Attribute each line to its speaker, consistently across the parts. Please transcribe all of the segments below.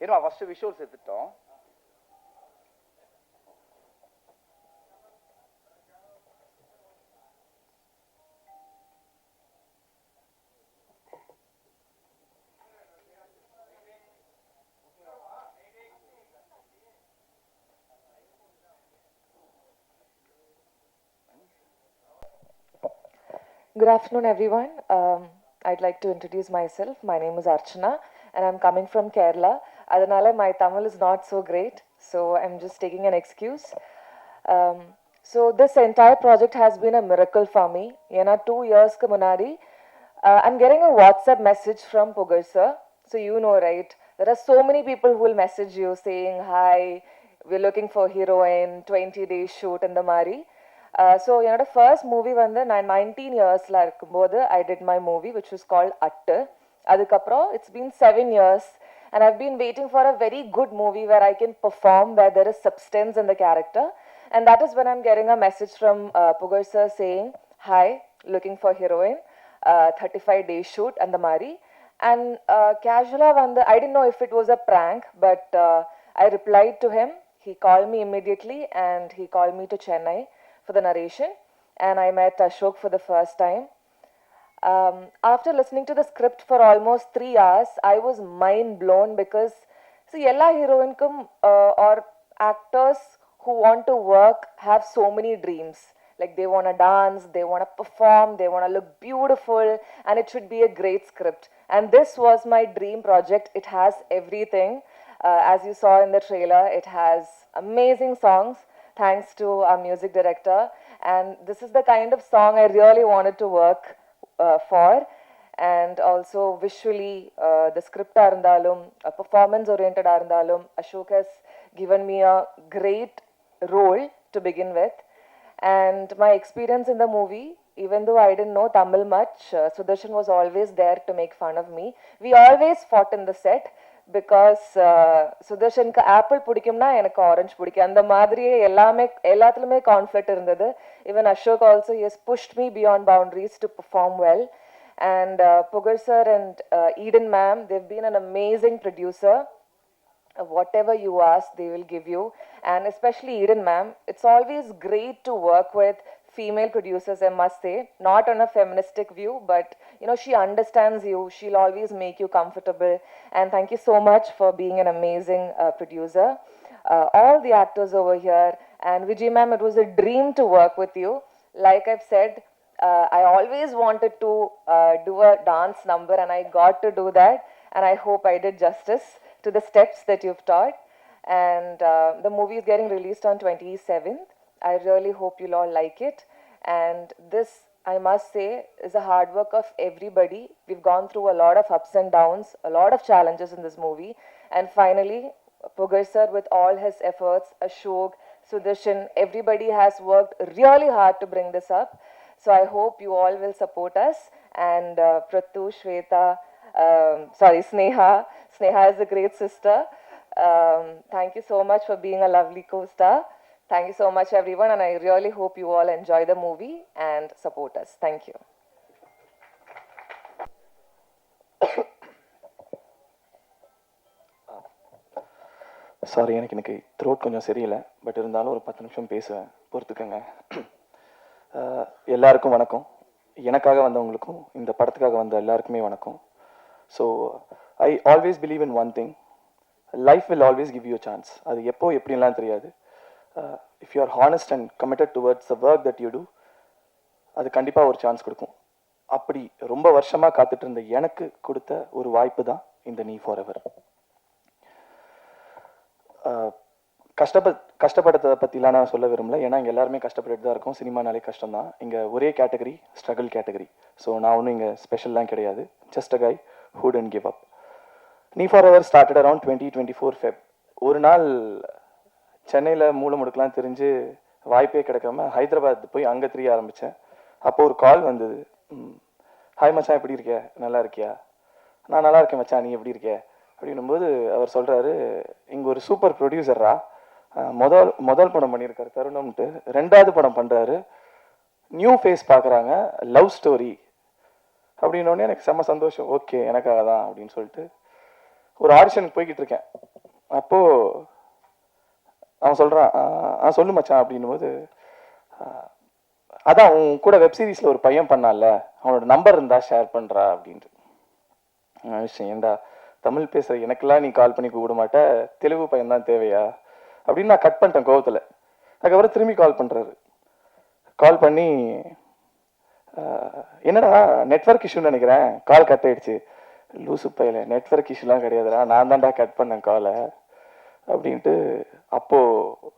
Speaker 1: ஏன்னா first visuals எடுத்துட்டோம்.
Speaker 2: Good afternoon, everyone. I'd like to introduce myself. My name is Archana, and I'm coming from Kerala. Adanale, my Tamil is not so great, so I'm just taking an excuse. Um, so this entire project has been a miracle for me. Yena 2 years ke munadi, I'm getting a WhatsApp message from Pugar sir. So you know, right? There are so many people who will message you saying, "Hi, we're looking for heroine, 20 days shoot in the Mari." So என்னோட first movie வந்து நான் 19 இயர்ஸில் இருக்கும்போது I did my movie which is called at. அதுக்கப்புறம் it's been 7 years and I've been waiting for a very good movie where I can perform, where there is substance in the character. And that is when I'm getting a message from Pugar sir saying, "Hi, looking for heroine, 35 days shoot and the Mari." And casually, I didn't know if it was a prank, but I replied to him. He called me immediately and he called me to Chennai for the narration, and I met Ashok for the first time. After listening to the script for almost 3 hours, I was mind blown because see, ella heroine or actors who want to work have so many dreams. Like they want to dance, they want to perform, they want to look beautiful, and it should be a great script. And this was my dream project. It has everything. As you saw in the trailer, it has amazing songs, thanks to our music director. And this is the kind of song I really wanted to work for. And also visually, the script arundalum, performance oriented arundalum, Ashok has given me a great role to begin with. And my experience in the movie, even though I didn't know Tamil much, Sudarshan was always there to make fun of me. We always fought in the set because சுதர்ஷனுக்கு apple பிடிக்கும்னா எனக்கு orange பிடிக்கும். அந்த மாதிரியே எல்லாத்துலேயுமே conflict இருந்தது. Even Ashok also he has pushed me beyond boundaries to perform well. And Pugar sir and Eden ma'am, they've been an amazing producer. Whatever you ask, they will give you. And especially Eden ma'am, it's always great to work with female producers, I must say. Not on a feministic view, but you know, she understands you. She'll always make you comfortable. And thank you so much for being an amazing producer. All the actors over here. And Vijay ma'am, it was a dream to work with you. Like I've said, I always wanted to do a dance number, and I got to do that. And I hope I did justice to the steps that you've taught. And the movie is getting released on 27th. I really hope you'll all like it. And this, I must say, is the hard work of everybody. We've gone through a lot of ups and downs, a lot of challenges in this movie. And finally, Pugar sir, with all his efforts, Ashok, Sudarshan, everybody has worked really hard to bring this up. So I hope you all will support us. And Prathu, Shweta, Sneha. Sneha is a great sister. Thank you so much for being a lovely co-star. Thank you so much, everyone, and I really hope you all enjoy the movie and support us. Thank you.
Speaker 3: Sorry, எனக்கு இன்னைக்கு throat கொஞ்சம் சரியில்லை. But இருந்தாலும் ஒரு 10 நிமிஷம் பேசுவேன், பொறுத்துக்கங்க. எல்லாருக்கும் வணக்கம். எனக்காக வந்தவங்களுக்கும் இந்த படத்துக்காக வந்த எல்லாருக்குமே வணக்கம். So I always believe in one thing, life will always give you chance. அது எப்போ எப்படின்லாம் தெரியாது. If you are honest and committed towards the work that you do, அது கண்டிப்பாக ஒரு சான்ஸ் கொடுக்கும். அப்படி ரொம்ப வருஷமாக காத்துட்டு இருந்த எனக்கு கொடுத்த ஒரு வாய்ப்பு தான் இந்த நீ ஃபார் எவர். கஷ்டப்படுறதை பற்றிலாம் நான் சொல்ல விரும்பல, ஏன்னா இங்கே எல்லாருமே கஷ்டப்பட்டுட்டு தான் இருக்கும். சினிமானாலே கஷ்டம் தான். இங்கே ஒரே கேட்டகரி ஸ்ட்ரகிள் கேட்டகரி. ஸோ நான் ஒன்றும் இங்கே ஸ்பெஷல்லாம் கிடையாது. Just a guy who don't give up. நீ forever started around 2024 Feb. ஒரு நாள் சென்னையில் மூளை முடுக்கலாம் தெரிஞ்சு வாய்ப்பே கிடைக்காம ஹைதராபாத் போய் அங்கே தெரிய ஆரம்பித்தேன். அப்போ ஒரு கால் வந்தது. ஹாய் மச்சான், எப்படி இருக்க, நல்லா இருக்கியா? நான் நல்லா இருக்கேன் மச்சான், நீ எப்படி இருக்க அப்படின்னும்போது அவர் சொல்கிறாரு, இங்கே ஒரு சூப்பர் ப்ரொடியூசரா, முதல் படம் பண்ணியிருக்காரு தருணம்ட்டு, 2வது படம் பண்ணுறாரு, நியூ ஃபேஸ் பார்க்குறாங்க, லவ் ஸ்டோரி அப்படின்னோடனே எனக்கு செம்ம சந்தோஷம். ஓகே, எனக்காக தான் அப்படின்னு சொல்லிட்டு ஒரு ஆடிஷனுக்கு போய்கிட்டு இருக்கேன். அப்போது அவன் சொல்கிறான், சொல்லு மச்சான் அப்படின்னும் போது, அதான் உன் கூட வெப் சீரிஸில் ஒரு பையன் பண்ணால, அவனோட நம்பர் இருந்தால் ஷேர் பண்ணுறா அப்படின்ட்டு. விஷயம் ஏண்டா தமிழ் பேசுகிற எனக்கெல்லாம் நீ கால் பண்ணி கூப்பிட மாட்ட, தெலுங்கு பையன் தான் தேவையா அப்படின்னு நான் கட் பண்ணிட்டேன் கோவத்தில். அதுக்கப்புறம் திரும்பி கால் பண்ணுறாரு. கால் பண்ணி, என்னடா நெட்வொர்க் இஷ்யூன்னு நினைக்கிறேன், கால் கட் ஆயிடுச்சு. லூசு பையில, நெட்வொர்க் இஷ்யூலாம் கிடையாதுடா, நான் தான்டா கட் பண்ணேன் காலை அப்படின்ட்டு. அப்போது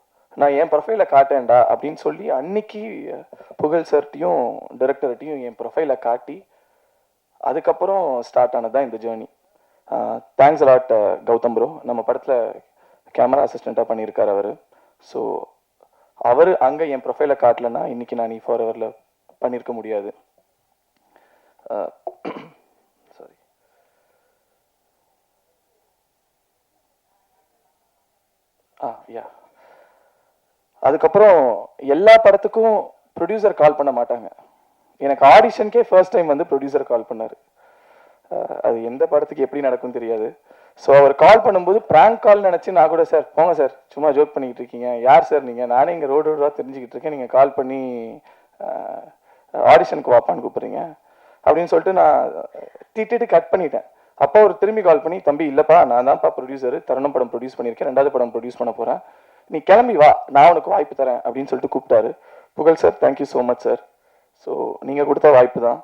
Speaker 3: நான் என் ப்ரொஃபைலை காட்டேன்டா அப்படின்னு சொல்லி அன்னைக்கு புகழ் சார்ட்டையும் டைரக்டர்கிட்டையும் என் ப்ரொஃபைலை காட்டி அதுக்கப்புறம் ஸ்டார்ட் ஆனது தான் இந்த journey. Thanks a lot Gautham bro. நம்ம படத்தில் கேமரா அசிஸ்டண்ட்டாக பண்ணியிருக்கார் அவர். ஸோ அவர் அங்கே என் ப்ரொஃபைலை காட்டலைன்னா இன்றைக்கி நான் நீ ஃபார் எவரில் பண்ணியிருக்க முடியாது. சாரி. யா. அதுக்கப்புறம் எல்லா படத்துக்கும் ப்ரொடியூசர் கால் பண்ண மாட்டாங்க. எனக்கு ஆடிஷனுக்கே ஃபர்ஸ்ட் டைம் வந்து ப்ரொடியூசர் கால் பண்ணார். அது எந்த படத்துக்கு எப்படி நடக்கும்னு தெரியாது. ஸோ அவர் கால் பண்ணும்போது ப்ராங்க் கால் நினச்சி நான் கூட, சார் போங்க சார், சும்மா ஜோக் பண்ணிக்கிட்டு இருக்கீங்க, யார் சார் நீங்கள், நானே இங்கே ரோடு ரோடாக தெரிஞ்சுக்கிட்டு இருக்கேன், நீங்கள் கால் பண்ணி ஆடிஷனுக்கு வாப்பான்னு கூப்பிட்றீங்க அப்படின்னு சொல்லிட்டு நான் திட்டிட்டு கட் பண்ணிட்டேன். அப்போ அவர் திரும்பி கால் பண்ணி, தம்பி இல்லைப்பா நான் தான்ப்பா ப்ரொடியூசர், தருணம் படம் ப்ரொடியூஸ் பண்ணியிருக்கேன், 2வது படம் ப்ரொடியூஸ் பண்ண போகிறேன், நீ கிளம்பி வா, நான் உனக்கு வாய்ப்பு தரேன் அப்படின்னு சொல்லிட்டு கூப்பிட்டாரு. புகழ் sir, thank you so much sir. So நீங்கள் கொடுத்த வாய்ப்பு தான்.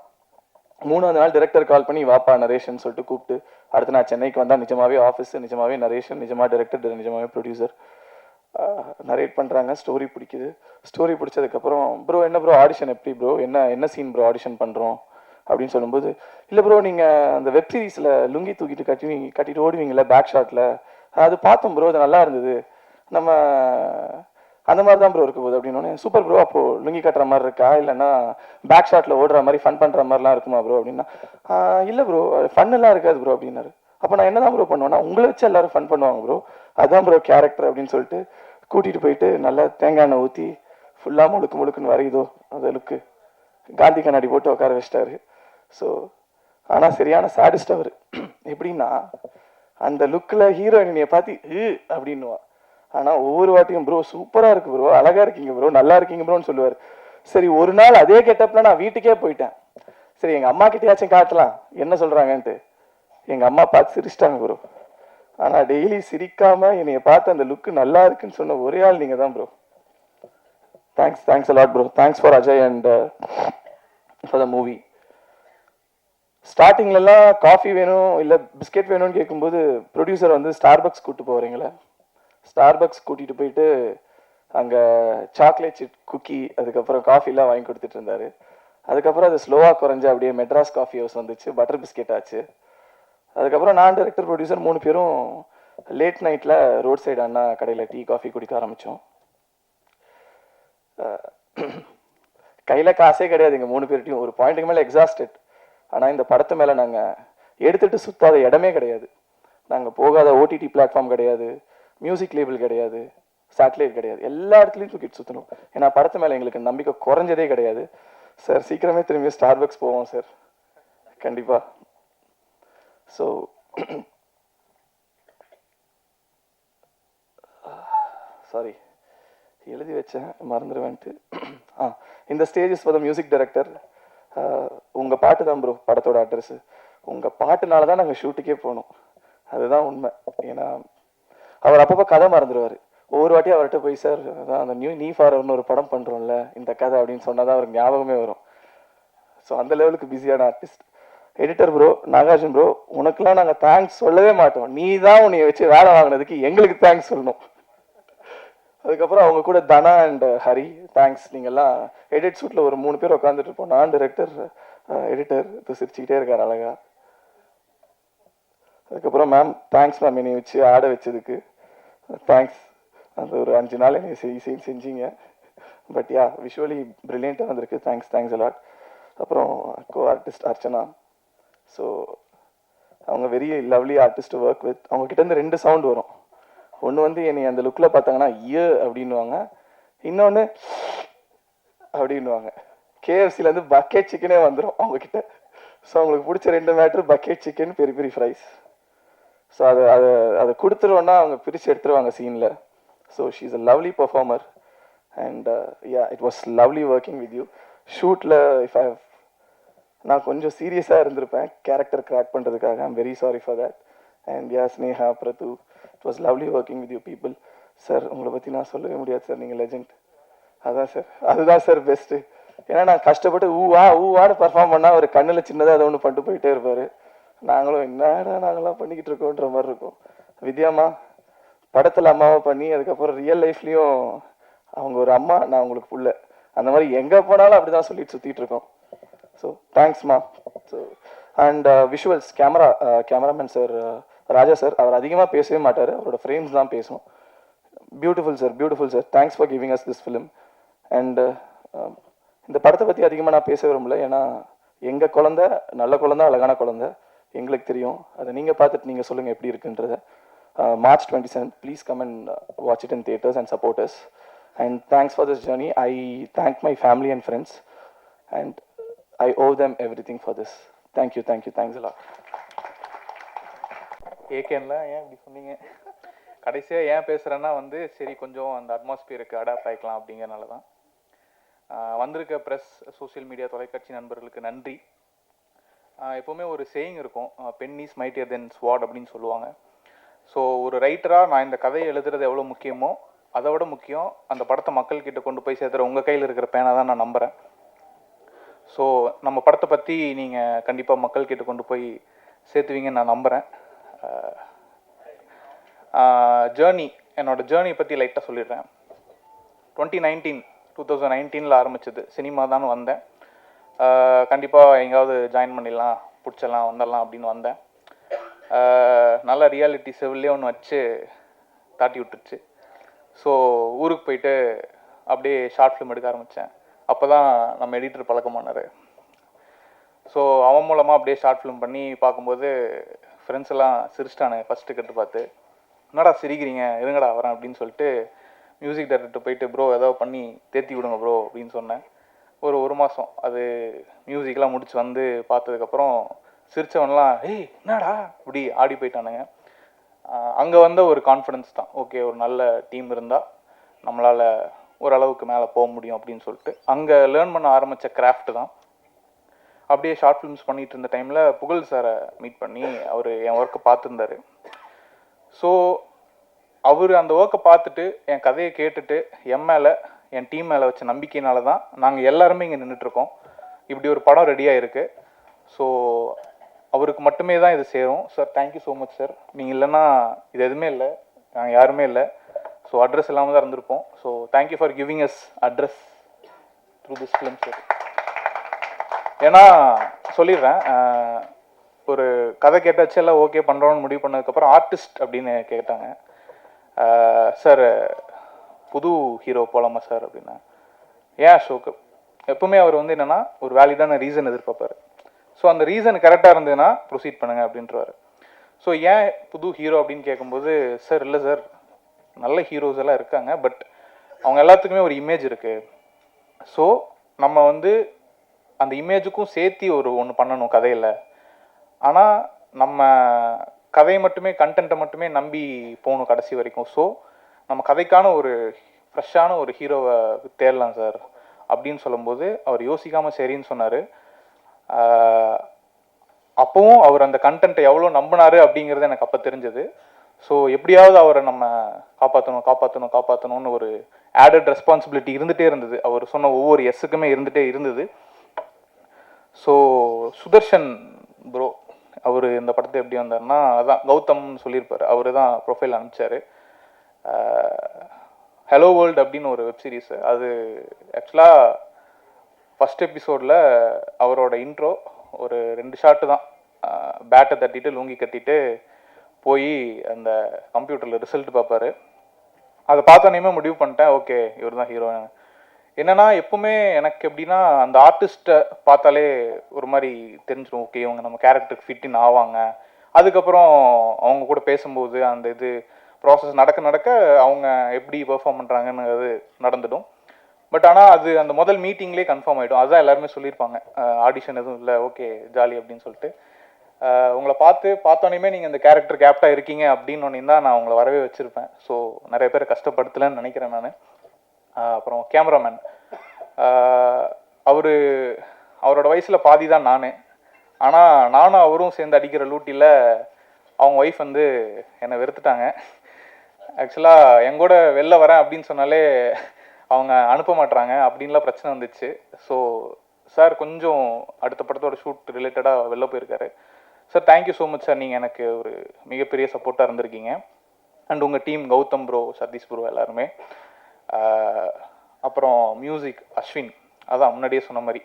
Speaker 3: 3வது நாள் டைரக்டர் கால் பண்ணி வாப்பா நரேஷன் சொல்லிட்டு கூப்பிட்டு, அடுத்து நான் சென்னைக்கு வந்தால் நிஜமாவே ஆஃபீஸ், நிஜமாவே நரேஷன், நிஜமாக டைரக்டர், நிஜமாவே ப்ரொடியூசர் நரேட் பண்ணுறாங்க. ஸ்டோரி பிடிக்குது. ஸ்டோரி பிடிச்சதுக்கப்புறம், ப்ரோ என்ன ப்ரோ ஆடிஷன் எப்படி ப்ரோ, என்ன சீன் ப்ரோ ஆடிஷன் பண்ணுறோம் அப்படின்னு சொல்லும்போது, இல்லை ப்ரோ நீங்கள் அந்த வெப் சீரிஸில் லுங்கி தூக்கிட்டு கட்டிட்டு ஓடுவீங்களே பேக் ஷாட்டில், அது பார்த்தோம் ப்ரோ, அது நல்லா இருந்தது, நம்ம அந்த மாதிரி தான் ப்ரோ இருக்க போகுது அப்படின்னு. சூப்பர் ப்ரோ, அப்போது லுங்கி கட்டுற மாதிரி இருக்கா, இல்லைன்னா பேக் ஷாட்டில் ஓடுற மாதிரி ஃபன் பண்ணுற மாதிரிலாம் இருக்குமா ப்ரோ அப்படின்னா, இல்லை ப்ரோ ஃபன்னெல்லாம் இருக்காது ப்ரோ அப்படின்னாரு. அப்போ நான் என்ன தான் ப்ரோ பண்ணுவேன்னா, உங்களை வச்சு எல்லாரும் ஃபன் பண்ணுவாங்க ப்ரோ, அதுதான் ப்ரோ கேரக்டர் அப்படின்னு சொல்லிட்டு கூட்டிகிட்டு போயிட்டு நல்லா தேங்காய் எண்ணெய் ஊற்றி ஃபுல்லாக முழுக்குன்னு வரையுதோ அந்த லுக்கு காந்தி கண்ணாடி போட்டு உட்கார வச்சிட்டாரு. ஸோ ஆனால் சரியான சாடிஸ்ட் அவர். எப்படின்னா அந்த லுக்கில் ஹீரோயினியை பார்த்து அப்படின்னுவா, ஆனால் ஒவ்வொரு வாட்டியும் ப்ரோ சூப்பராக இருக்கு ப்ரோ, அழகாக இருக்கீங்க ப்ரோ, நல்லா இருக்கீங்க ப்ரோன்னு சொல்லுவார். சரி ஒரு நாள் அதே கெட்டப்பில் நான் வீட்டுக்கே போயிட்டேன். சரி எங்கள் அம்மா கிட்டேயாச்சும் காட்டலாம் என்ன சொல்கிறாங்கன்ட்டு. எங்கள் அம்மா பார்த்து சிரிச்சிட்டாங்க ப்ரோ. ஆனால் டெய்லி சிரிக்காமல் என்னைய பார்த்து அந்த லுக்கு நல்லா இருக்குன்னு சொன்ன ஒரே ஆள் நீங்கள் தான் bro. Thanks a lot bro. Thanks for Ajay and for the movie. ஸ்டார்டிங்லலாம் காஃபி வேணும் இல்லை பிஸ்கெட் வேணும்னு கேட்கும்போது ப்ரொடியூசர் வந்து ஸ்டார்பக்ஸ் கூப்பிட்டு போகிறீங்களே, ஸ்டார்பக்ஸ் கூட்டிகிட்டு போயிட்டு அங்கே சாக்லேட் சிப் குக்கி அதுக்கப்புறம் காஃபிலாம் வாங்கி கொடுத்துட்டு இருந்தார். அதுக்கப்புறம் அது ஸ்லோவாக குறைஞ்சி அப்படியே மெட்ராஸ் காஃபி ஹவுஸ் வந்துச்சு, பட்டர் பிஸ்கெட் ஆச்சு. அதுக்கப்புறம் நான் டைரக்டர் ப்ரொடியூசர் 3 பேரும் லேட் நைட்டில் ரோட் சைடு அண்ணா கடையில் டீ காஃபி குடிக்க ஆரம்பித்தோம். கையில் காசே கிடையாது எங்கள் 3 பேர்ட்டையும், ஒரு பாயிண்ட்டுக்கு மேலே எக்ஸாஸ்டட். ஆனால் இந்த படத்து மேலே நாங்கள் எடுத்துகிட்டு சுற்றாத இடமே கிடையாது. நாங்கள் போகாத ஓடிடி பிளாட்ஃபார்ம் கிடையாது, மியூசிக் லேபிள் கிடையாது, சேட்டலைட் கிடையாது, எல்லா இடத்துலையும் தூக்கிட்டு சுற்றணும். ஏன்னா படத்து மேலே எங்களுக்கு நம்பிக்கை குறைஞ்சதே கிடையாது. சார் சீக்கிரமே திரும்பி ஸ்டார்பக்ஸ் போவோம் சார், கண்டிப்பாக. ஸோ சாரி எழுதி வச்சேன் மறந்துடுவேன்ட்டு. இந்த stage is for the music director. உங்கள் பாட்டு தான் ப்ரோ படத்தோட அட்ரஸ். உங்கள் பாட்டுனால தான் நாங்கள் ஷூட்டுக்கே போனோம், அதுதான் உண்மை. ஏன்னா அவர் அப்பப்போ கதை மறந்துடுவார். ஒவ்வொரு வாட்டியும் அவர்கிட்ட போய், சார் அதான் அந்த நீ ஃபார் எவர்னு ஒரு படம் பண்ணுறோம்ல இந்த கதை அப்படின்னு சொன்னால் தான் அவருக்கு ஞாபகமே வரும். ஸோ அந்த லெவலுக்கு பிஸியான artist. Editor bro, Nagarjun bro, உனக்குலாம் நாங்கள் தேங்க்ஸ் சொல்லவே மாட்டோம், நீ தான் உன்னை வச்சு வேலை வாங்கினதுக்கு எங்களுக்கு தேங்க்ஸ் சொல்லணும். அதுக்கப்புறம் அவங்க கூட தனா அண்ட் ஹரி, தேங்க்ஸ். நீங்கள்லாம் எடிட் ஷூட்டில் ஒரு 3 பேர் உட்காந்துட்டு இருப்போம், நான் டைரக்டர், எடிட்டர் சிரிச்சுக்கிட்டே இருக்கார் அழகா. அதுக்கப்புறம் மேம் தேங்க்ஸ் மேம், என்னை வச்சு ஆட வச்சதுக்கு தேங்க்ஸ். அந்த ஒரு 5 நாள் என்னை செஞ்சீங்க. பட் யா விஷுவலி ப்ரில்லியண்ட்டாக வந்திருக்கு. Thanks a lot. அப்புறம் கோ ஆர்டிஸ்ட் அர்ச்சனா. ஸோ அவங்க very lovely artist to work with. அவங்க கிட்டேருந்து 2 சவுண்ட் வரும். ஒன்று வந்து என்னை அந்த லுக்கில் பார்த்தாங்கன்னா அப்படின்வாங்க, இன்னொன்று அப்படின்வாங்க. கேஎஃப்சிலேருந்து பக்கெட் சிக்கனே வந்துடும் அவங்கக்கிட்ட. ஸோ அவங்களுக்கு பிடிச்ச 2 மேட்ரு பக்கெட் சிக்கன், பெரிய பெரிய ஃப்ரைஸ். ஸோ அதை கொடுத்துருவோன்னா அவங்க பிரித்து எடுத்துருவாங்க சீனில். So she is a lovely performer and ya it was lovely working with you. ஷூட்டில் நான் கொஞ்சம் சீரியஸாக இருந்திருப்பேன் கேரக்டர் கிராக் பண்ணுறதுக்காக. I'm very sorry for that. And ya Sneha, Pradhu, it was lovely working with you people. Sir உங்களை பற்றி நான் சொல்லவே முடியாது சார், நீங்கள் லெஜெண்ட். அதான் சார், அதுதான் சார் பெஸ்ட்டு. ஏன்னா நான் கஷ்டப்பட்டு ஊவான்னு பர்ஃபார்ம் பண்ணால் ஒரு கண்ணில் சின்னதாக அதை ஒன்று பண்ணிட்டு போயிட்டே இருப்பார். நாங்களும் என்னடா நாங்களாம் பண்ணிக்கிட்டு இருக்கோன்ற மாதிரி இருக்கும். வித்யாம்மா படத்தில் அம்மாவை பண்ணி அதுக்கப்புறம் ரியல் லைஃப்லேயும் அவங்க ஒரு அம்மா, நான் உங்களுக்கு புள்ள, அந்த மாதிரி எங்கே போனாலும் அப்படி தான் சொல்லிட்டு சுற்றிட்டு இருக்கோம். ஸோ தேங்க்ஸ்மா. So and visuals cameraman sir Raja sir, அவர் அதிகமாக பேசவே மாட்டார், அவரோட ஃப்ரேம்ஸ் தான் பேசும். Beautiful sir, beautiful sir, thanks for giving us this film. And இந்த படத்தை பற்றி அதிகமாக நான் பேச விரும்பல, ஏன்னா எங்கள் குழந்தை நல்ல குழந்தை, அழகான குழந்தை, எங்களுக்கு தெரியும். அதை நீங்கள் பார்த்துட்டு நீங்கள் சொல்லுங்கள் எப்படி இருக்குன்றத. March 27th, please come and watch it in theaters and support us. And thanks for this journey. I thank my family and friends, and I owe them everything for this. Thank you, thanks a lot.
Speaker 1: ஏகேன்ல ஏன் இப்படி சொன்னீங்க? கடைசியாக ஏன் பேசுகிறேன்னா வந்து சரி கொஞ்சம் அந்த அட்மாஸ்பியருக்கு adapt ஆகிக்கலாம் அப்படிங்கிறனால தான். வந்திருக்க ப்ரெஸ், சோசியல் மீடியா, தொலைக்காட்சி நண்பர்களுக்கு நன்றி. எப்போவுமே ஒரு சேயிங் இருக்கும், பென் இஸ் மைட்டியர் தென் ஸ்வாட் அப்படின்னு சொல்லுவாங்க. ஸோ ஒரு ரைட்டராக நான் இந்த கதையை எழுதுறது எவ்வளோ முக்கியமோ அதை விட முக்கியம் அந்த படத்தை மக்கள்கிட்ட கொண்டு போய் சேர்த்துற உங்கள் கையில் இருக்கிற பேனா தான் நான் நம்புகிறேன். ஸோ நம்ம படத்தை பற்றி நீங்கள் கண்டிப்பாக மக்கள்கிட்ட கொண்டு போய் சேர்த்துவீங்கன்னு நான் நம்புகிறேன். ஜேர்னி, என்னோடய ஜேர்னி பற்றி லைட்டாக சொல்லிடுறேன். 2019 ஆரம்பிச்சது, சினிமா தான் வந்தேன். கண்டிப்பாக எங்கேயாவது ஜாயின் பண்ணிடலாம், பிடிச்சலாம், வந்துடலாம் அப்படின்னு வந்தேன். நல்ல ரியாலிட்டி செவிலே ஒன்று வச்சு தாட்டி விட்டுருச்சு. ஸோ ஊருக்கு போயிட்டு அப்படியே ஷார்ட் ஃபிலிம் எடுக்க ஆரம்பித்தேன். அப்போ தான் நம்ம எடிட்டர் பழக்கமானார். ஸோ அவன் மூலமாக அப்படியே ஷார்ட் ஃபிலிம் பண்ணி பார்க்கும்போது ஃப்ரெண்ட்ஸ் எல்லாம் சிரிச்சிட்டானுங்க. ஃபஸ்ட்டு கட்டு பார்த்து, என்னடா சிரிக்கிறீங்க, இருங்கடா வரேன் அப்படின்னு சொல்லிட்டு மியூசிக் டைரக்டர் போயிட்டு ப்ரோ ஏதோ பண்ணி தேத்தி விடுங்க ப்ரோ அப்படின்னு சொன்னேன். ஒரு மாதம் அது மியூசிக்லாம் முடிச்சு வந்து பார்த்ததுக்கப்புறம் சிரித்தவன்லாம் ஏய் என்னடா இப்படி ஆடி போயிட்டானுங்க. அங்கே வந்த ஒரு கான்ஃபிடன்ஸ் தான், ஓகே ஒரு நல்ல டீம் இருந்தால் நம்மளால் ஓரளவுக்கு மேலே போக முடியும் அப்படின்னு சொல்லிட்டு அங்கே லேர்ன் பண்ண ஆரம்பித்த கிராஃப்ட் தான். அப்படியே ஷார்ட் ஃபிலிம்ஸ் பண்ணிகிட்டு இருந்த டைமில் புகழ் சாரை மீட் பண்ணி அவர் என் ஒர்க்கை பார்த்துருந்தார். ஸோ அவர் அந்த ஒர்க்கை பார்த்துட்டு என் கதையை கேட்டுட்டு என் மேலே, என் டீம் மேலே வச்ச நம்பிக்கையினால தான் நாங்கள் எல்லாருமே இங்கே நின்றுட்டுருக்கோம். இப்படி ஒரு படம் ரெடியாக இருக்குது. ஸோ அவருக்கு மட்டுமே தான் இது சேரும். Sir thank you so much sir. நீங்கள் இல்லைன்னா இது எதுவுமே இல்லை, நாங்கள் யாருமே இல்லை. ஸோ அட்ரஸ் இல்லாமல் தான் இருந்திருப்போம். So thank you for giving as address through this film sir. ஏன்னா சொல்லிடுறேன், ஒரு கதை கேட்டாச்சு எல்லாம் ஓகே பண்ணுறோன்னு முடிவு பண்ணதுக்கப்புறம் ஆர்டிஸ்ட் அப்படின்னு கேட்டாங்க. சார் புது ஹீரோ போகலாமா சார் அப்படின்னா, ஏன் ஷோக்கு எப்பவுமே அவர் வந்து என்னென்னா ஒரு வேலிடான ரீசன் எதிர்பார்ப்பார். ஸோ அந்த ரீசன் கரெக்டாக இருந்ததுன்னா ப்ரொசீட் பண்ணுங்கள் அப்படின்றவார். ஸோ ஏன் புது ஹீரோ அப்படின்னு கேட்கும்போது, சார் இல்லை சார் நல்ல ஹீரோஸ் எல்லாம் இருக்காங்க, பட் அவங்க எல்லாத்துக்குமே ஒரு இமேஜ் இருக்குது. ஸோ நம்ம வந்து அந்த இமேஜுக்கும் சேர்த்தி ஒன்று பண்ணணும் கதையில். ஆனால் நம்ம கதையை மட்டுமே, கண்டென்ட்டை மட்டுமே நம்பி போகணும் கடைசி வரைக்கும். ஸோ நம்ம கதைக்கான ஒரு ஃப்ரெஷ்ஷான ஒரு ஹீரோவை தேடலாம் சார் அப்படின்னு சொல்லும்போது அவர் யோசிக்காமல் சரின்னு சொன்னார். அப்போவும் அவர் அந்த கண்டென்ட்டை எவ்வளோ நம்பினார் அப்படிங்கிறது எனக்கு அப்போ தெரிஞ்சது. ஸோ எப்படியாவது அவரை நம்ம காப்பாற்றணும்னு ஒரு ஆடட் ரெஸ்பான்சிபிலிட்டி இருந்துகிட்டே இருந்தது. அவர் சொன்ன ஒவ்வொரு எஸ்ஸுக்குமே இருந்துகிட்டே இருந்தது. ஸோ சுதர்ஷன் ப்ரோ அவர் இந்த படத்தை எப்படி வந்தார்னா, அதான் கௌதம்னு சொல்லியிருப்பார், அவர் தான் ப்ரொஃபைல் அனுப்பிச்சார். ஹலோ வேர்ல்டு அப்படின்னு ஒரு வெப் சீரிஸ். அது ஆக்சுவலாக ஃபஸ்ட் எபிசோடில் அவரோட இன்ட்ரோ ஒரு 2 ஷாட்டு தான். பேட்டை தட்டிட்டு லுங்கி கட்டிட்டு போய் அந்த கம்ப்யூட்டரில் ரிசல்ட் பார்ப்பார். அதை பார்த்தோன்னே முடிவு பண்ணிட்டேன், ஓகே இவர் தான் ஹீரோ. என்னென்னா எப்பவுமே எனக்கு எப்படின்னா அந்த ஆர்டிஸ்ட்டை பார்த்தாலே ஒரு மாதிரி தெரிஞ்சிடும், ஓகே இவங்க நம்ம கேரக்டருக்கு ஃபிட்டின் ஆவாங்க. அதுக்கப்புறம் அவங்க கூட பேசும்போது அந்த இது ப்ராசஸ் நடக்க அவங்க எப்படி பெர்ஃபார்ம் பண்ணுறாங்கன்னு அது நடந்துடும். பட் ஆனால் அது அந்த முதல் மீட்டிங்லேயே கன்ஃபார்ம் ஆகிடும். அதுதான் எல்லாருமே சொல்லியிருப்பாங்க, ஆடிஷன் எதுவும் இல்லை, ஓகே ஜாலி அப்படின்னு சொல்லிட்டு. உங்களை பார்த்தோன்னே நீங்கள் இந்த கேரக்டர் கேப்டாக இருக்கீங்க அப்படின்னு தான் நான் உங்களை வரவே வச்சுருப்பேன். ஸோ நிறைய பேர் கஷ்டப்படுத்தலைன்னு நினைக்கிறேன் நான். அப்புறம் கேமராமேன், அவரோட வயசில் பாதி தான் நான். ஆனால் நானும் அவரும் சேர்ந்து அடிக்கிற லூட்டியில் அவங்க ஒய்ஃப் வந்து என்னை வெறுத்துட்டாங்க. ஆக்சுவலாக எங்கூட வெளில வரேன் அப்படின்னு சொன்னாலே அவங்க அனுப்ப மாட்டுறாங்க அப்படின்லாம் பிரச்சனை வந்துச்சு. ஸோ சார் கொஞ்சம் அடுத்த படத்தோட ஷூட் ரிலேட்டடாக வெளில போயிருக்காரு. Sir thank you so much sir, நீங்கள் எனக்கு ஒரு மிகப்பெரிய சப்போர்ட்டாக இருந்திருக்கீங்க. அண்ட் உங்கள் team Gautham bro, Sathish bro எல்லாருமே. அப்புறம் மியூசிக் அஸ்வின், அதான் முன்னாடியே சொன்ன மாதிரி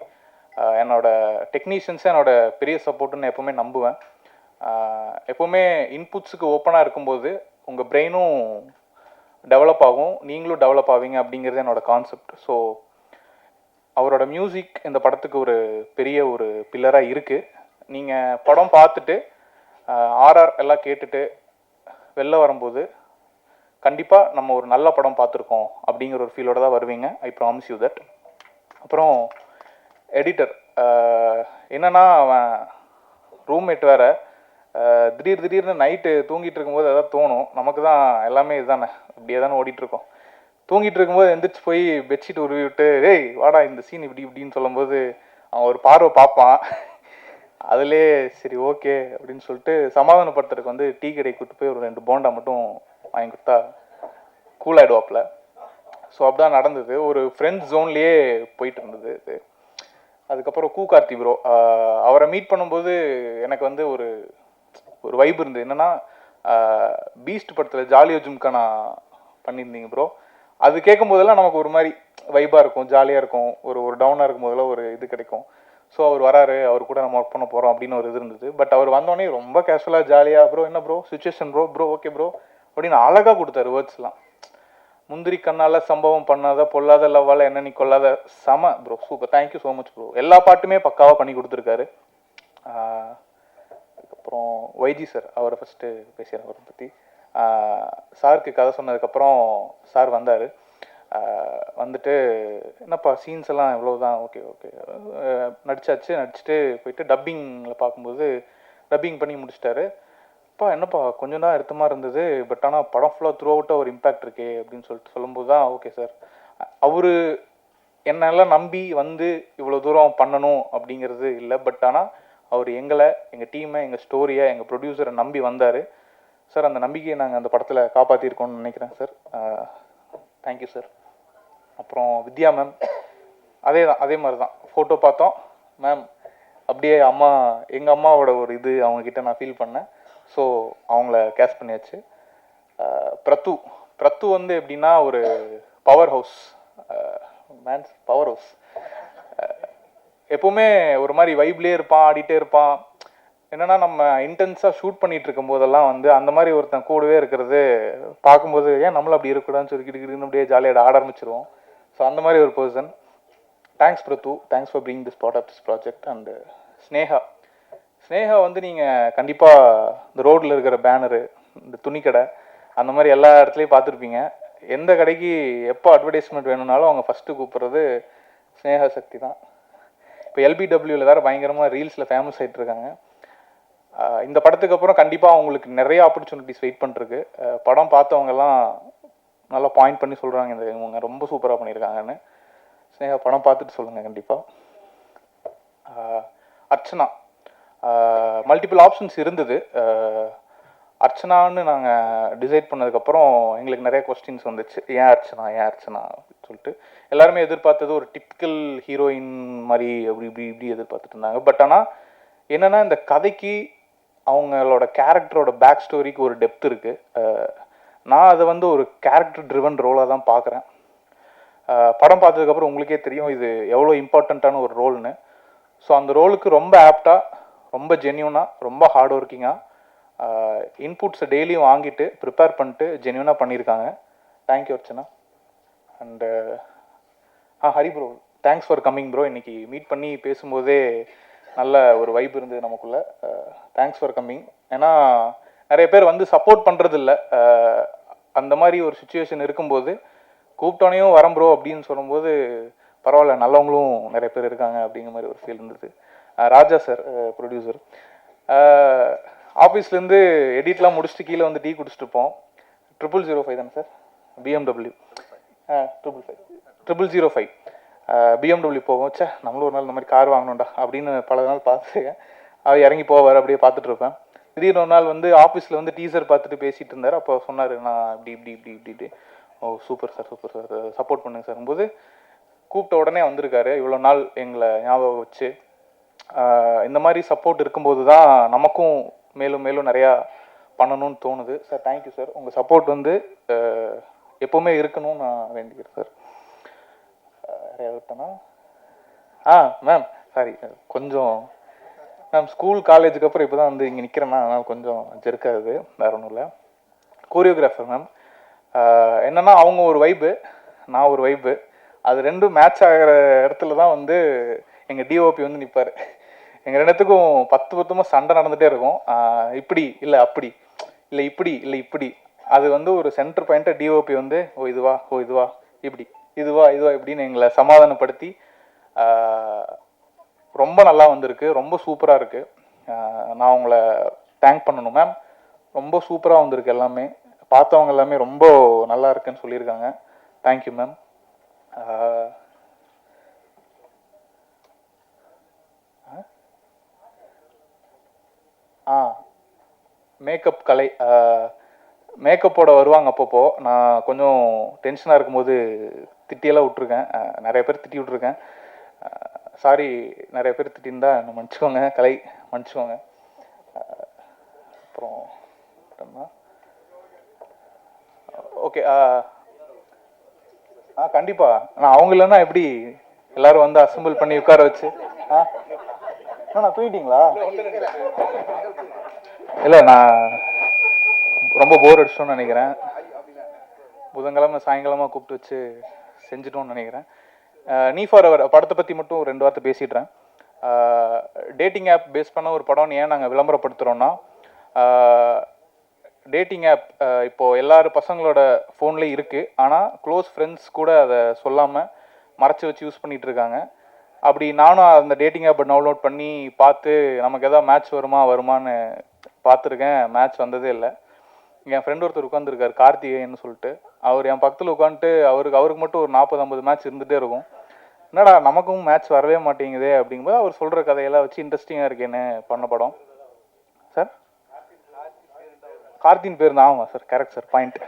Speaker 1: என்னோட டெக்னீஷியன்ஸை என்னோட பெரிய சப்போர்ட்டுன்னு எப்போவுமே நம்புவேன். எப்போவுமே இன்புட்ஸுக்கு ஓப்பனாக இருக்கும்போது உங்கள் பிரெயினும் டெவலப் ஆகும், நீங்களும் டெவலப் ஆவீங்க அப்படிங்கிறது என்னோட கான்செப்ட். ஸோ அவரோட மியூசிக் இந்த படத்துக்கு ஒரு பெரிய ஒரு பில்லராக இருக்குது. நீங்கள் படம் பார்த்துட்டு ஆர்ஆர் எல்லாம் கேட்டுட்டு வெளில வரும்போது கண்டிப்பாக நம்ம ஒரு நல்ல படம் பார்த்துருக்கோம் அப்படிங்கிற ஒரு ஃபீலோட தான் வருவீங்க. I promise you that. அப்புறம் எடிட்டர், என்னென்னா அவன் ரூம்மேட் வேறு. திடீர்னு நைட்டு தூங்கிட்டு இருக்கும்போது எதாவது தோணும், நமக்கு தான் எல்லாமே இதுதானே, இப்படியே தானே ஓடிட்டுருக்கோம். தூங்கிட்டு இருக்கும்போது எந்திரிச்சு போய் பெட்ஷீட் உருவி விட்டு, ஏய் வாடா இந்த சீன் இப்படின்னு சொல்லும்போது அவன் ஒரு பார்வை பார்ப்பான். அதிலே சரி ஓகே அப்படின்னு சொல்லிட்டு சமாதானப்படுத்துறதுக்கு வந்து டீ கடை கூப்பிட்டு போய் ஒரு 2 போண்டா மட்டும் வாங்கி கொடுத்தா கூலாகிடுவாப்பில். ஸோ அப்படிதான் நடந்தது. ஒரு ஃப்ரெண்ட்ஸ் ஜோன்லேயே போயிட்டு இருந்தது இது. அதுக்கப்புறம் கார்த்தி ப்ரோ, அவரை மீட் பண்ணும்போது எனக்கு வந்து ஒரு வைப் இருந்தது. என்னென்னா பீஸ்ட் படத்தில் ஜாலியோ ஜும்கானா பண்ணியிருந்தீங்க ப்ரோ. அது கேட்கும் போதெல்லாம் நமக்கு ஒரு மாதிரி வைப்பாக இருக்கும், ஜாலியாக இருக்கும். ஒரு டவுனாக இருக்கும் போதெல்லாம் ஒரு இது கிடைக்கும். ஸோ அவர் வராரு, அவர் கூட நம்ம ஒர்க் பண்ண போகிறோம் அப்படின்னு ஒரு இது இருந்தது. பட் அவர் வந்தோடனே ரொம்ப கேஷுவலாக ஜாலியாக ப்ரோ என்ன bro situation bro okay bro அப்படின்னு அழகாக கொடுத்தாரு வேர்ட்ஸ்லாம். முந்திரி கண்ணால் சம்பவம் பண்ணாத பொல்லாத லவ்வால் என்ன நீ கொள்ளாத செம bro, super, thank you so much bro. எல்லா பாட்டுமே பக்காவாக பண்ணி கொடுத்துருக்காரு. அதுக்கப்புறம் வைஜி சார், அவரை ஃபஸ்ட்டு பேசுகிறேன். அவரை பற்றி சாருக்கு கதை சொன்னதுக்கப்புறம் சார் வந்தார். வந்துட்டு என்னப்பா சீன்ஸ் எல்லாம் எவ்வளோதான், ஓகே நடிச்சுட்டு போயிட்டு டப்பிங்கில் பார்க்கும்போது டப்பிங் பண்ணி முடிச்சிட்டாரு. அப்பா என்னப்பா கொஞ்சம் தான் எடுத்த மாதிரி இருந்தது, பட் ஆனால் படம் ஃபுல்லாக த்ரூ அவுட்டாக ஒரு இம்பேக்ட் இருக்கே அப்படின்னு சொல்லிட்டு சொல்லும்போது தான் ஓகே சார், அவர் என்னெல்லாம் நம்பி வந்து இவ்வளோ தூரம் பண்ணணும் அப்படிங்கிறது இல்லை. பட் ஆனால் அவர் எங்களை, எங்கள் டீமை, எங்கள் ஸ்டோரியை, எங்கள் ப்ரொடியூசரை நம்பி வந்தார் சார். அந்த நம்பிக்கையை நாங்கள் அந்த படத்தில் காப்பாற்றிருக்கோம்னு நினைக்கிறேன் சார். Thank you sir. அப்புறம் வித்யா மேம், அதே மாதிரி தான் ஃபோட்டோ பார்த்தோம் மேம், அப்படியே எங்கள் அம்மாவோட ஒரு இது அவங்கக்கிட்ட நான் ஃபீல் பண்ணேன். ஸோ அவங்கள கேஷ் பண்ணியாச்சு. பிரத்து வந்து எப்படின்னா ஒரு பவர் ஹவுஸ், எப்போவுமே ஒரு மாதிரி வைப்லேயே இருப்பான், ஆடிட்டே இருப்பான். என்னென்னா நம்ம இன்டென்ஸாக ஷூட் பண்ணிகிட்டு இருக்கும் போதெல்லாம் வந்து அந்த மாதிரி ஒருத்தன் கூடவே இருக்கிறது பார்க்கும்போது ஏன் நம்மளும் அப்படி இருக்கக்கூடாதுன்னு சொல்லி கிட்டுக்கிட்டு அப்படியே ஜாலியாக ஆட ஆரம்பிச்சிருவோம். ஸோ அந்த மாதிரி ஒரு person. Thanks Prathu, thanks for being this part of this project. And Sneha வந்து நீங்கள் கண்டிப்பாக இந்த ரோட்டில் இருக்கிற பேனரு, இந்த துணிக்கடை, அந்த மாதிரி எல்லா இடத்துலையும் பார்த்துருப்பீங்க. எந்த கடைக்கு எப்போ அட்வர்டைஸ்மெண்ட் வேணும்னாலும் அவங்க ஃபஸ்ட்டு கூப்பிட்றது ஸ்னேகா சக்தி தான். இப்போ எல்பிடபிள்யூவில் வேறு பயங்கரமாக ரீல்ஸில் ஃபேமஸ் ஆகிட்டு இருக்காங்க. இந்த படத்துக்கு அப்புறம் கண்டிப்பாக அவங்களுக்கு நிறைய ஆப்பர்ச்சுனிட்டிஸ் வெயிட் பண்ணிருக்கு. படம் பார்த்தவங்கெல்லாம் நல்லா பாயிண்ட் பண்ணி சொல்கிறாங்க, இவங்க ரொம்ப சூப்பராக பண்ணியிருக்காங்கன்னு. ஸ்னேகா படம் பார்த்துட்டு சொல்லுங்கள் கண்டிப்பாக. அர்ச்சனா, மல்டிபிள் ஆப்ஷன்ஸ் இருந்தது. அர்ச்சனான்னு நாங்கள் டிசைட் பண்ணதுக்கப்புறம் எங்களுக்கு நிறைய கொஸ்டின்ஸ் வந்துச்சு, ஏன் அர்ச்சனா அப்படின்னு சொல்லிட்டு. எல்லாருமே எதிர்பார்த்தது ஒரு டிப்பிக்கல் ஹீரோயின் மாதிரி இப்படி எதிர்பார்த்துட்டு இருந்தாங்க. பட் ஆனால் என்னென்னா இந்த கதைக்கு அவங்களோட கேரக்டரோட பேக் ஸ்டோரிக்கு ஒரு டெப்த் இருக்குது. நான் அதை வந்து ஒரு கேரக்டர் ட்ரிவன் ரோலாக தான் பார்க்குறேன். படம் பார்த்ததுக்கப்புறம் உங்களுக்கே தெரியும் இது எவ்வளோ இம்பார்ட்டண்ட்டான ஒரு ரோல்னு. ஸோ அந்த ரோலுக்கு ரொம்ப ஆப்டாக, ரொம்ப ஜென்யூனாக, ரொம்ப ஹார்ட் ஒர்க்கிங்காக இன்புட்ஸை டெய்லியும் வாங்கிட்டு ப்ரிப்பேர் பண்ணிட்டு ஜென்யூனாக பண்ணியிருக்காங்க. Thank you Archana. And Hari bro, thanks for coming bro. இன்றைக்கி மீட் பண்ணி பேசும்போதே நல்ல ஒரு வைப் இருந்தது நமக்குள்ளே. Thanks for coming. ஏன்னா நிறைய பேர் வந்து சப்போர்ட் பண்ணுறதில்ல. அந்த மாதிரி ஒரு சுச்சுவேஷன் இருக்கும்போது கூப்பிட்டோனையும் வரேன் ப்ரோ அப்படின்னு சொல்லும்போது பரவாயில்ல, நல்லவங்களும் நிறைய பேர் இருக்காங்க அப்படிங்கிற மாதிரி ஒரு ஃபீல் இருந்தது. ராஜா சார் ப்ரொடியூசர், ஆஃபீஸ்லேருந்து எடிட்லாம் முடிச்சுட்டு கீழே வந்து டீ குடிச்சிட்டு இருப்போம். 0005 தானே சார்? BMW 0005 BMW போகும். சே நம்மளும் ஒரு நாள் இந்த மாதிரி கார் வாங்கணும்டா அப்படின்னு பல நாள் பார்த்துருக்கேன். அவர் இறங்கி போவார், அப்படியே பார்த்துட்டு இருப்பேன். திடீர்னு ஒரு நாள் வந்து ஆஃபீஸில் வந்து டீசர் பார்த்துட்டு பேசிகிட்டு இருந்தார். அப்போ சொன்னார், நான் இப்படி ஓ சூப்பர் சார் சப்போர்ட் பண்ணுங்க சார் போது கூப்பிட்ட உடனே வந்திருக்காரு. இவ்வளோ நாள் எங்களை ஞாபகம் வச்சு இந்த மாதிரி சப்போர்ட் இருக்கும்போது தான் நமக்கும் மேலும் மேலும் நிறையா பண்ணணும்னு தோணுது. Sir thank you sir. உங்கள் சப்போர்ட் வந்து எப்போவுமே இருக்கணும்னு நான் வேண்டிக்கிறேன் சார். விட்டேன்னா மேம் சாரி, கொஞ்சம் மேம் ஸ்கூல் காலேஜுக்கு அப்புறம் இப்போ தான் வந்து இங்கே நிற்கிறேன்னா அதனால் கொஞ்சம் ஜெர்க்காகுது, வேறு ஒன்றும் இல்லை. கோரியோகிராஃபர் மேம் என்னென்னா அவங்க ஒரு வைப்பு, நான் ஒரு வைப்பு, அது ரெண்டும் மேட்ச் ஆகிற இடத்துல தான் வந்து எங்கள் டிஓபி வந்து நிற்பார். எங்கள் ரெண்டுத்துக்கும் 10 சண்டை நடந்துகிட்டே இருக்கும். இப்படி இல்லை அப்படி இல்லை இப்படி அது வந்து ஒரு சென்டர் பாயிண்ட்டை டிஓபி வந்து ஓ இதுவா இப்படி இதுவா இப்படின்னு எங்களை சமாதானப்படுத்தி ரொம்ப நல்லா வந்திருக்கு. ரொம்ப சூப்பராக இருக்குது. நான் உங்களை தேங்க் பண்ணணும் மேம். ரொம்ப சூப்பராக வந்திருக்கு எல்லாமே. பார்த்தவங்க எல்லாமே ரொம்ப நல்லா இருக்குன்னு சொல்லியிருக்காங்க. Thank you ma'am. மேக்கப் கலை மேக்கப்போட வருவாங்க. அப்பப்போ நான் கொஞ்சம் டென்ஷனாக இருக்கும்போது திட்டியெல்லாம் விட்ருக்கேன். நிறைய பேர் திட்டி விட்ருக்கேன். சாரி, நிறைய பேர் திட்டிருந்தா என்ன மன்னிச்சுக்கோங்க. கலை மன்னிச்சுக்கோங்க. அப்புறம் ஓகே கண்டிப்பாக நான் அவங்க இல்லைன்னா எப்படி எல்லோரும் வந்து அசம்பிள் பண்ணி உட்கார வச்சு நான் தூங்கிட்டீங்களா? இல்லை, நான் ரொம்ப போர் அடிச்சிட்டோன்னு நினைக்கிறேன். புதன்கிழமை சாயங்காலமாக கூப்பிட்டு வச்சு செஞ்சிட்டோன்னு நினைக்கிறேன். நீ ஃபார் அவர் படத்தை பற்றி மட்டும் 2 வார்த்தை பேசிடுறேன். டேட்டிங் ஆப் பேஸ் பண்ண ஒரு படம்னு ஏன் நாங்கள் விளம்பரப்படுத்துகிறோன்னா, டேட்டிங் ஆப் இப்போது எல்லாரும் பசங்களோட ஃபோன்லேயும் இருக்குது. ஆனால் க்ளோஸ் ஃப்ரெண்ட்ஸ் கூட அதை சொல்லாமல் மறைச்சி வச்சு யூஸ் பண்ணிகிட்டு இருக்காங்க. அப்படி நானும் அந்த டேட்டிங் ஆப்பை டவுன்லோட் பண்ணி பார்த்து நமக்கு எதாவது மேட்ச் வருமான்னு பார்த்துருக்கேன். மேட்ச் வந்ததே இல்லை. என் ஃப்ரெண்ட் ஒருத்தர் உட்காந்துருக்கார், கார்த்திகேயன்னு சொல்லிட்டு. அவர் என் பக்கத்தில் உட்காந்துட்டு அவருக்கு மட்டும் ஒரு 40-50 மேட்ச் இருந்துகிட்டே இருக்கும். என்னடா நமக்கும் மேட்ச் வரவே மாட்டேங்குதே அப்படிங்கும்போது அவர் சொல்கிற கதையெல்லாம் வச்சு இன்ட்ரெஸ்டிங்காக இருக்கேன்னு பண்ண படம் சார். கார்த்தின் பேர் தான். ஆமாம் சார், கரெக்ட் சார், பாயிண்ட்.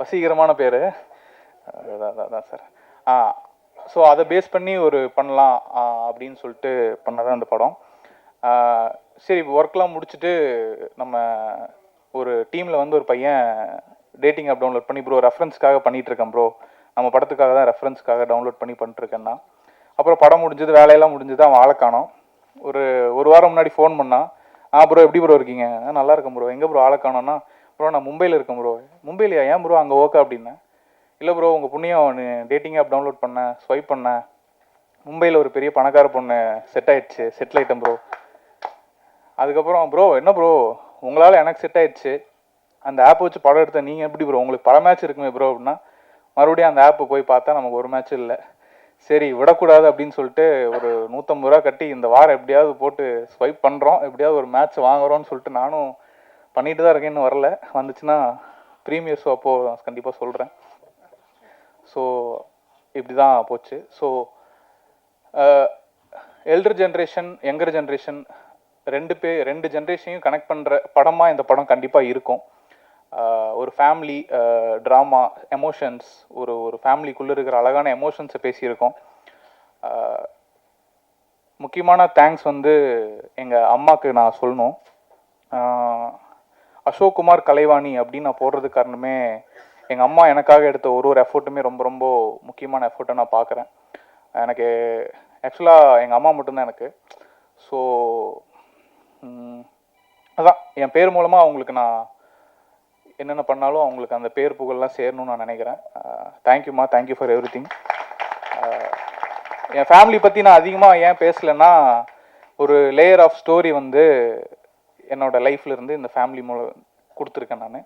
Speaker 1: வசீகரமான பேர் அதான் சார். ஸோ அதை பேஸ் பண்ணி ஒரு பண்ணலாம் அப்படின்னு சொல்லிட்டு பண்ணதான் அந்த படம். சரி, ஒர்க்லாம் முடிச்சுட்டு நம்ம ஒரு டீமில் வந்து ஒரு பையன் டேட்டிங் ஆப் டவுன்லோட் பண்ணி ப்ரோ ரெஃபரன்ஸ்க்காக பண்ணிகிட்ருக்கேன் ப்ரோ, நம்ம படத்துக்காக தான் ரெஃபரன்ஸ்க்காக டவுன்லோட் பண்ணி பண்ணிட்டுருக்கேன்னா. அப்புறம் படம் முடிஞ்சது, வேலையெல்லாம் முடிஞ்சது, அவன் ஆளை காணோம். ஒரு வாரம் முன்னாடி ஃபோன் பண்ணான். ப்ரோ எப்படி ப்ரோ இருக்கீங்க? நல்லா இருக்கேன் ப்ரோ. எங்கே ப்ரோ ஆளை காணோன்னா, ப்ரோ நான் மும்பையில் இருக்கேன் ப்ரோ. மும்பையிலையா? ஏன் ப்ரோ அங்கே ஓகே அப்படின்னேன். இல்லை ப்ரோ, உங்கள் புண்ணியம் டேட்டிங் ஆப் டவுன்லோட் பண்ணேன், ஸ்வைப் பண்ணேன், மும்பையில் ஒரு பெரிய பணக்கார பொண்ணு செட்டில் ஆகிட்டேன் ப்ரோ. அதுக்கப்புறம் ப்ரோ என்ன ப்ரோ உங்களால் எனக்கு செட் ஆகிடுச்சு, அந்த ஆப்பை வச்சு படம் எடுத்த நீங்கள் எப்படி ப்ரோ, உங்களுக்கு பல மேட்ச் இருக்குமே ப்ரோ அப்படின்னா, மறுபடியும் அந்த ஆப்பை போய் பார்த்தா நமக்கு ஒரு மேட்ச்சும் இல்லை. சரி விடக்கூடாது அப்படின்னு சொல்லிட்டு ஒரு 150 ரூபா கட்டி இந்த வாரம் எப்படியாவது போட்டு ஸ்வைப் பண்ணுறோம், எப்படியாவது ஒரு மேட்ச் வாங்குறோன்னு சொல்லிட்டு நானும் பண்ணிட்டு தான் இருக்கேன். இன்னும் வரல, வந்துச்சுன்னா ப்ரீமியர் ஷோ அப்போது கண்டிப்பாக சொல்கிறேன். ஸோ இப்படி தான் போச்சு. So elder generation, younger generation ரெண்டு ஜென்ரேஷனையும் கனெக்ட் பண்ணுற படமாக இந்த படம் கண்டிப்பாக இருக்கும். ஒரு ஃபேமிலி ட்ராமா, எமோஷன்ஸ், ஒரு ஃபேமிலிக்குள்ளே இருக்கிற அழகான எமோஷன்ஸை பேசியிருக்கோம். முக்கியமான தேங்க்ஸ் வந்து எங்கள் அம்மாவுக்கு நான் சொல்லணும். அசோக் குமார் கலைவாணி அப்படின்னு நான் போடுறதுக்கு காரணமே எங்கள் அம்மா எனக்காக எடுத்த ஒரு எஃபோர்ட்டுமே ரொம்ப ரொம்ப முக்கியமான எஃபோர்ட்டை நான் பார்க்குறேன். எனக்கு ஆக்சுவலாக எங்கள் அம்மா மட்டும்தான் எனக்கு. ஸோ அதான் என் பேர் மூலமாக அவங்களுக்கு நான் என்னென்ன பண்ணாலும் அவங்களுக்கு அந்த பேர் புகழெலாம் சேரணும்னு நான் நினைக்கிறேன். தேங்க்யூம்மா, thank you for every thing. N family பற்றி நான் அதிகமாக ஏன் பேசலைன்னா, ஒரு லேயர் ஆஃப் ஸ்டோரி வந்து என்னோடய லைஃப்லேருந்து இந்த ஃபேமிலி மூலம் கொடுத்துருக்கேன் நான்.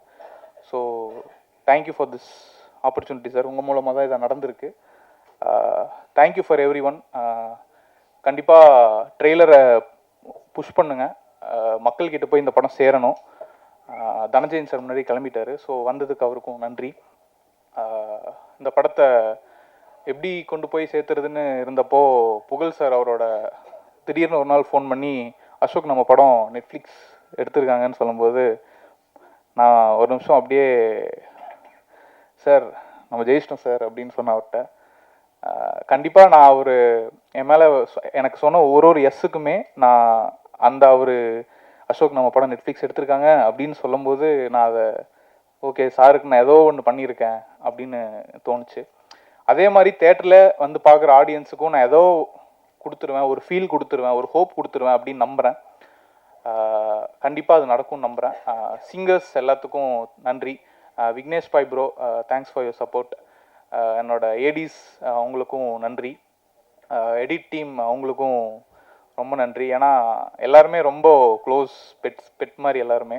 Speaker 1: So thank you for this opportunity sir. உங்கள் மூலமாக தான் இதை நடந்திருக்கு. Thank you for every one. கண்டிப்பாக ட்ரெய்லரை புஷ் பண்ணுங்கள். மக்கள்கிட்ட போய் இந்த படம் சேரணும். தனஞ்சயன் சார் முன்னாடி கிளம்பிட்டார். ஸோ வந்ததுக்கு அவருக்கும் நன்றி. இந்த படத்தை எப்படி கொண்டு போய் சேர்த்துறதுன்னு இருந்தப்போ புகழ் சார் அவரோட திடீர்னு ஒரு நாள் ஃபோன் பண்ணி, அசோக் நம்ம படம் நெட்ஃப்ளிக்ஸ் எடுத்திருக்காங்கன்னு சொல்லும்போது நான் ஒரு நிமிஷம் அப்படியே, சார் நம்ம ஜெயிச்சிட்டோம் சார் அப்படின்னு சொன்ன அவர்கிட்ட. கண்டிப்பாக நான் அவர் என் மேலே எனக்கு சொன்ன ஒரு எஸ்ஸுக்குமே நான் அந்த அசோக் நம்ம படம் நெட்ஃப்ளிக்ஸ் எடுத்திருக்காங்க அப்படின்னு சொல்லும்போது நான் அதை ஓகே சாருக்கு நான் ஏதோ ஒன்று பண்ணியிருக்கேன் அப்படின்னு தோணுச்சு. அதே மாதிரி தேட்டரில் வந்து பார்க்குற ஆடியன்ஸுக்கும் நான் ஏதோ கொடுத்துருவேன், ஒரு ஃபீல் கொடுத்துருவேன், ஒரு ஹோப் கொடுத்துருவேன் அப்படின்னு நம்புகிறேன். கண்டிப்பாக அது நடக்கும்னு நம்புகிறேன். சிங்கர்ஸ் எல்லாத்துக்கும் நன்றி. Vignesh bye bro, thanks for your support. என்னோட ஏடிஸ் அவங்களுக்கும் நன்றி. எடிட் டீம் அவங்களுக்கும் ரொம்ப நன்றி. ஏன்னா எல்லாருமே ரொம்ப க்ளோஸ் பெட் மாதிரி எல்லாருமே.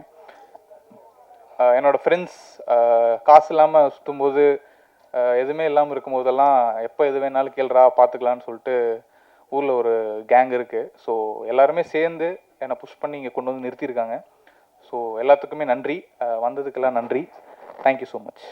Speaker 1: என்னோடய ஃப்ரெண்ட்ஸ் காசு இல்லாமல் சுற்றும்போது, எதுவுமே இல்லாமல் இருக்கும்போதெல்லாம் எப்போ எது வேணாலும் கேள்றா பார்த்துக்கலான்னு சொல்லிட்டு ஊரில் ஒரு கேங் இருக்குது. ஸோ எல்லாருமே சேர்ந்து என்னை புஷ் பண்ணி இங்கே கொண்டு வந்து நிறுத்தியிருக்காங்க. ஸோ எல்லாத்துக்குமே நன்றி. வந்ததுக்கெல்லாம் நன்றி. Thank you so much.